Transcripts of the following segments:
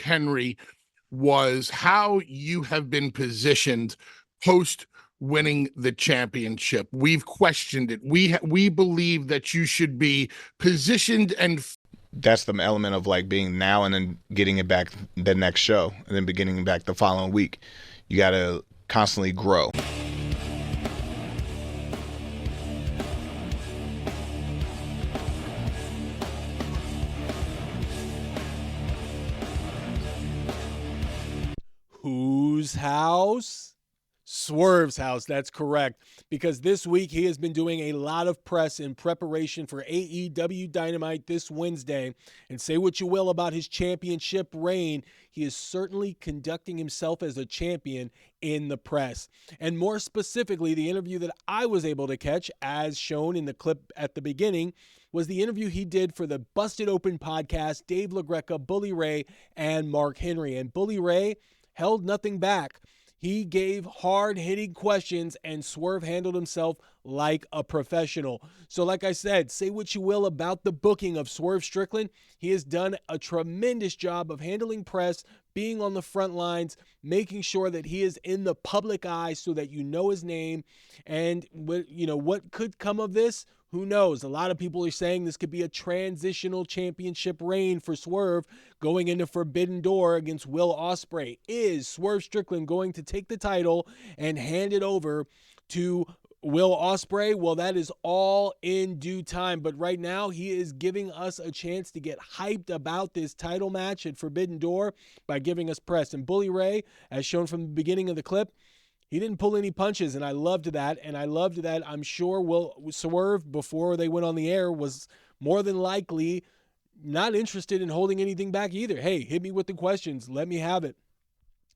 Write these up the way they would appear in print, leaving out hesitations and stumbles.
Henry was how you have been positioned post winning the championship. We've questioned it. We believe that you should be positioned, and that's the element of like being now and then getting it back the next show and then beginning back the following week. You got to constantly grow. Whose house? Swerve's house, that's correct. Because this week he has been doing a lot of press in preparation for AEW Dynamite this Wednesday. And say what you will about his championship reign, he is certainly conducting himself as a champion in the press. And more specifically, the interview that I was able to catch, as shown in the clip at the beginning, was the interview he did for the Busted Open podcast, Dave LaGreca, Bully Ray, and Mark Henry. And Bully Ray held nothing back. He gave hard-hitting questions, and Swerve handled himself like a professional. So like I said, say what you will about the booking of Swerve Strickland. He has done a tremendous job of handling press, being on the front lines, making sure that he is in the public eye so that you know his name. And what could come of this? Who knows? A lot of people are saying this could be a transitional championship reign for Swerve going into Forbidden Door against Will Ospreay. Is Swerve Strickland going to take the title and hand it over to Will Ospreay? Well, that is all in due time. But right now, he is giving us a chance to get hyped about this title match at Forbidden Door by giving us press. And Bully Ray, as shown from the beginning of the clip, he didn't pull any punches, and I loved that. And I loved that I'm sure Swerve, before they went on the air, was more than likely not interested in holding anything back either. Hey, hit me with the questions. Let me have it.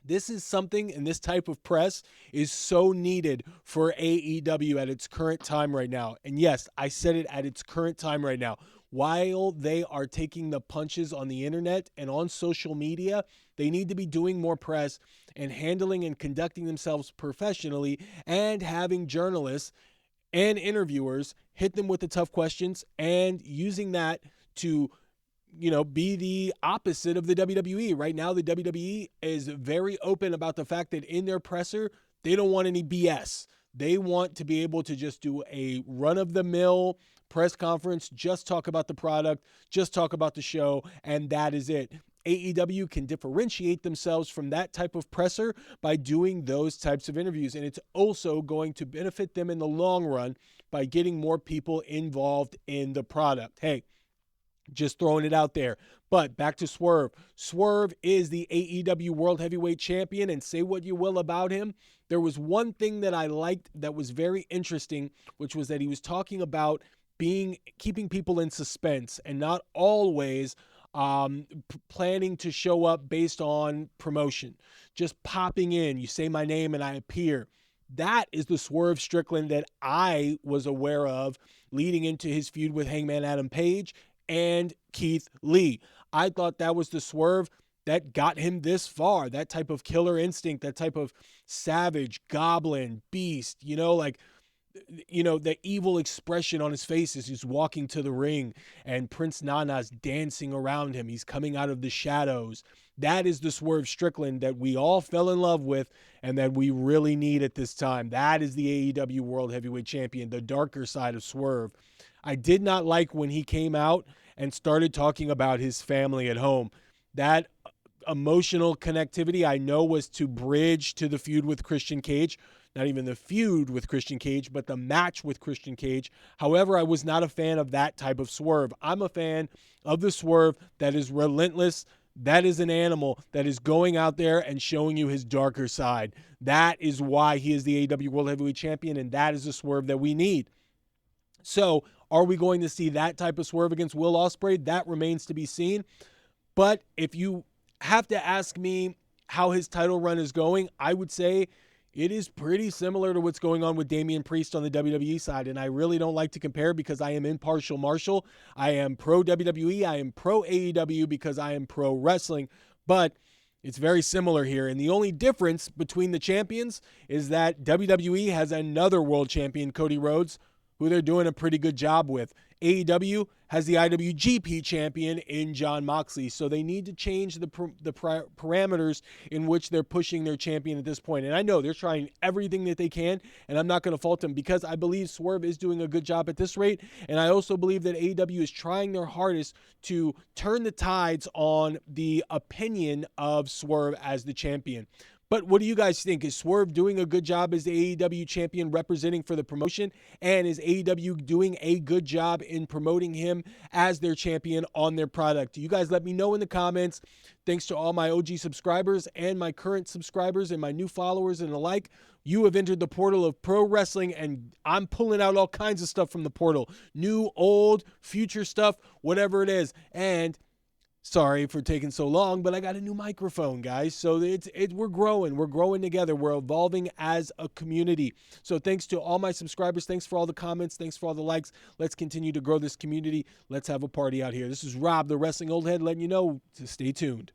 This is something, and this type of press is so needed for AEW at its current time right now. And yes, I said it, at its current time right now. While they are taking the punches on the internet and on social media, they need to be doing more press and handling and conducting themselves professionally, and having journalists and interviewers hit them with the tough questions and using that to be the opposite of the WWE. Right now, the WWE is very open about the fact that in their presser, they don't want any BS. They want to be able to just do a run-of-the-mill press conference, just talk about the product, just talk about the show, and that is it. AEW can differentiate themselves from that type of presser by doing those types of interviews, and it's also going to benefit them in the long run by getting more people involved in the product. Hey, just throwing it out there. But back to Swerve. Swerve is the AEW World Heavyweight Champion, and say what you will about him, there was one thing that I liked that was very interesting, which was that he was talking about keeping people in suspense and not always planning to show up based on promotion. Just popping in, you say my name and I appear. That is the Swerve Strickland that I was aware of leading into his feud with Hangman Adam Page and Keith Lee. I thought that was the Swerve that got him this far. That type of killer instinct, that type of savage, goblin, beast, the evil expression on his face as he's walking to the ring and Prince Nana's dancing around him. He's coming out of the shadows. That is the Swerve Strickland that we all fell in love with and that we really need at this time. That is the AEW World Heavyweight Champion, the darker side of Swerve. I did not like when he came out and started talking about his family at home. That emotional connectivity I know was to bridge to the feud with Christian Cage. Not even the feud with Christian Cage, but the match with Christian Cage. However, I was not a fan of that type of Swerve. I'm a fan of the Swerve that is relentless. That is an animal that is going out there and showing you his darker side. That is why he is the AEW World Heavyweight Champion, and that is the Swerve that we need. So, are we going to see that type of Swerve against Will Ospreay? That remains to be seen. But if you have to ask me how his title run is going, I would say it is pretty similar to what's going on with Damian Priest on the WWE side, and I really don't like to compare because I am impartial Marshall. I am pro WWE, I am pro AEW because I am pro wrestling, but it's very similar here. And the only difference between the champions is that WWE has another world champion, Cody Rhodes, who they're doing a pretty good job with. AEW has the IWGP champion in Jon Moxley. So they need to change the parameters in which they're pushing their champion at this point. And I know they're trying everything that they can, and I'm not going to fault them because I believe Swerve is doing a good job at this rate. And I also believe that AEW is trying their hardest to turn the tides on the opinion of Swerve as the champion. But what do you guys think? Is Swerve doing a good job as the AEW champion representing for the promotion? And is AEW doing a good job in promoting him as their champion on their product? You guys let me know in the comments. Thanks to all my OG subscribers and my current subscribers and my new followers and the like. You have entered the portal of pro wrestling, and I'm pulling out all kinds of stuff from the portal. New, old, future stuff, whatever it is. And sorry for taking so long, but I got a new microphone, guys. So we're growing. We're growing together. We're evolving as a community. So thanks to all my subscribers. Thanks for all the comments. Thanks for all the likes. Let's continue to grow this community. Let's have a party out here. This is Rob, the Wrestling Old Head, letting you know to stay tuned.